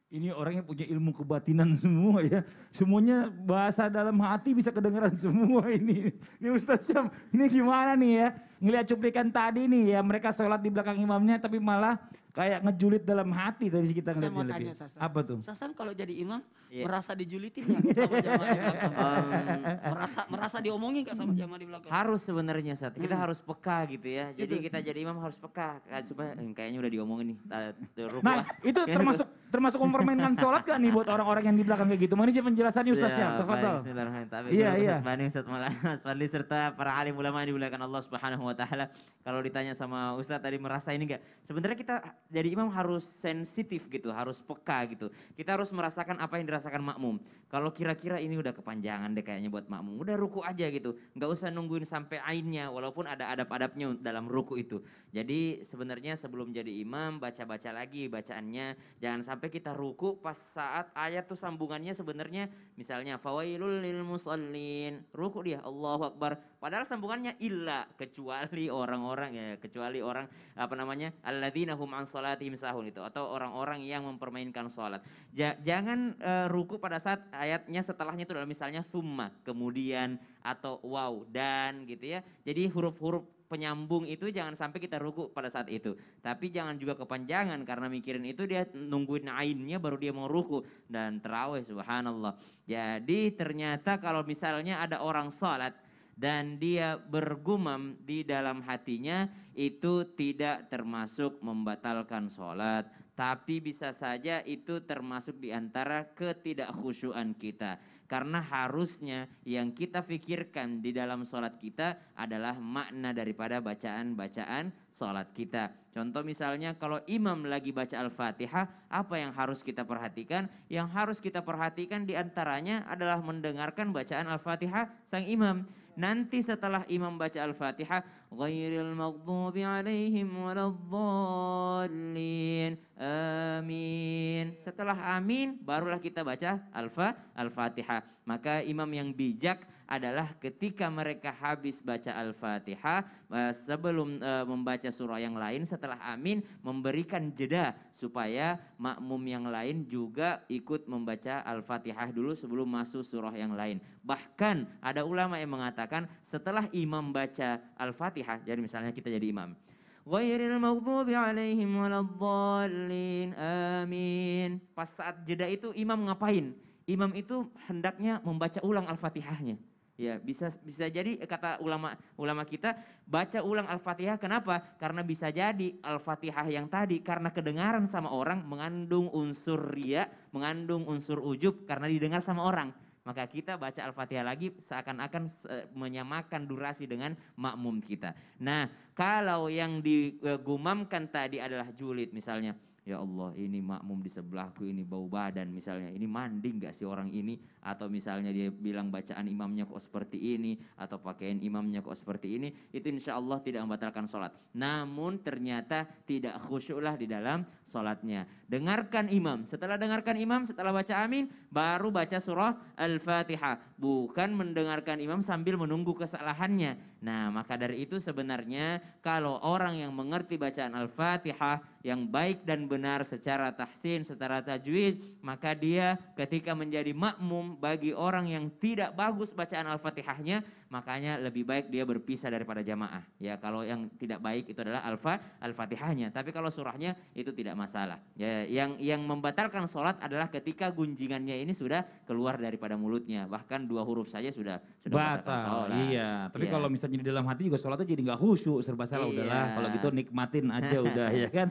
Ini orang yang punya ilmu kebatinan semua ya. Semuanya bahasa dalam hati bisa kedengeran semua ini. Ini Ustadz Syam, ini gimana nih ya. Ngeliat cuplikan tadi nih ya, mereka sholat di belakang imamnya tapi malah kayak ngejulit dalam hati tadi kita Saya mau ngeliatnya lebih. tanya Sasam. Apa tuh? Sasam kalau jadi imam Iya. merasa dijulitin nggak sama jamaah di belakang? Em, Merasa diomongin nggak sama jamaah di belakang? Harus sebenarnya Ustaz, kita Hmm. harus peka gitu ya. Jadi Gitu. kita jadi imam harus peka supaya kayaknya udah diomongin nih. Nah itu termasuk mempermainkan sholat gak nih buat orang-orang yang di belakang kayak gitu? Mana sih penjelasannya Ustadz Syam? Siap, Tafadhol. baik, bismillahirrahmanirrahim. Iya, Ustaz iya. Bani, Ustaz Maulana, Mas Fadli serta para alim ulama yang dimuliakan Allah Subhanahu wa taala. Kalau ditanya sama Ustaz tadi merasa ini enggak? Sebenarnya kita jadi imam harus sensitif gitu, harus peka gitu. Kita harus merasakan apa yang dirasakan makmum. Kalau kira-kira ini udah kepanjangan deh kayaknya buat makmum, udah ruku aja gitu. Enggak usah nungguin sampai ainnya walaupun ada adab-adabnya dalam ruku itu. Jadi sebenarnya sebelum jadi imam baca-baca lagi bacaannya. Jangan sampai kita ruku pas saat ayat tuh sambungannya sebenarnya misalnya fawailul lil musallin. Ruku dia Allahu Akbar. Padahal sambungannya illa kecuali orang apa namanya alladzina hum an salatihim sahun itu atau orang-orang yang mempermainkan salat. Jangan ruku pada saat ayatnya setelahnya itu adalah misalnya thumma kemudian atau wow dan gitu ya. Jadi huruf-huruf penyambung itu jangan sampai kita ruku pada saat itu. Tapi jangan juga kepanjangan karena mikirin itu dia nungguin ainnya baru dia mau ruku. Dan terawih subhanallah. Jadi ternyata kalau misalnya ada orang salat dan dia bergumam di dalam hatinya itu tidak termasuk membatalkan sholat. Tapi bisa saja itu termasuk di antara ketidakkhusyuan kita. Karena harusnya yang kita pikirkan di dalam sholat kita adalah makna daripada bacaan-bacaan sholat kita. Contoh misalnya kalau imam lagi baca Al-Fatihah, apa yang harus kita perhatikan? Yang harus kita perhatikan diantaranya adalah mendengarkan bacaan Al-Fatihah sang imam. Nanti setelah imam baca Al-Fatihah, ghairil maghdubi alaihim waladdallin. Amin. Setelah amin barulah kita baca Al-Fatihah. Maka imam yang bijak adalah ketika mereka habis baca Al-Fatihah sebelum membaca surah yang lain setelah amin memberikan jeda supaya makmum yang lain juga ikut membaca Al-Fatihah dulu sebelum masuk surah yang lain. Bahkan ada ulama yang mengatakan setelah imam baca Al-Fatihah, jadi misalnya kita jadi imam, ghairil maghdubi alaihim waladdallin. Amin. Pas saat jeda itu imam ngapain? Imam itu hendaknya membaca ulang Al-Fatihahnya. Ya, bisa jadi kata ulama kita baca ulang Al-Fatihah. Kenapa? Karena bisa jadi Al-Fatihah yang tadi karena kedengaran sama orang mengandung unsur riya, mengandung unsur ujub karena didengar sama orang. Maka kita baca Al-Fatihah lagi seakan-akan menyamakan durasi dengan makmum kita. Nah, kalau yang digumamkan tadi adalah julid misalnya. Ya Allah ini makmum di sebelahku ini bau badan misalnya. Ini mandi gak sih orang ini? Atau misalnya dia bilang bacaan imamnya kok seperti ini. Atau pakaian imamnya kok seperti ini. Itu insya Allah tidak membatalkan sholat. Namun ternyata tidak khusyuklah di dalam sholatnya. Dengarkan imam. Setelah dengarkan imam, setelah baca amin. Baru baca surah Al-Fatihah. Bukan mendengarkan imam sambil menunggu kesalahannya. Nah maka dari itu sebenarnya kalau orang yang mengerti bacaan Al-Fatihah yang baik dan benar secara tahsin, secara tajwid, maka dia ketika menjadi makmum bagi orang yang tidak bagus bacaan Al-Fatihahnya, makanya lebih baik dia berpisah daripada jamaah. Ya, kalau yang tidak baik itu adalah Al-Fatihahnya, tapi kalau surahnya itu tidak masalah. Ya, yang membatalkan sholat adalah ketika gunjingannya ini sudah keluar daripada mulutnya, bahkan 2 huruf saja sudah membatalkan sholat. Iya, tapi Ya. kalau misalnya di dalam hati juga sholatnya jadi nggak khusyuk, serba salah Iya. udahlah. Kalau gitu nikmatin aja udah ya kan.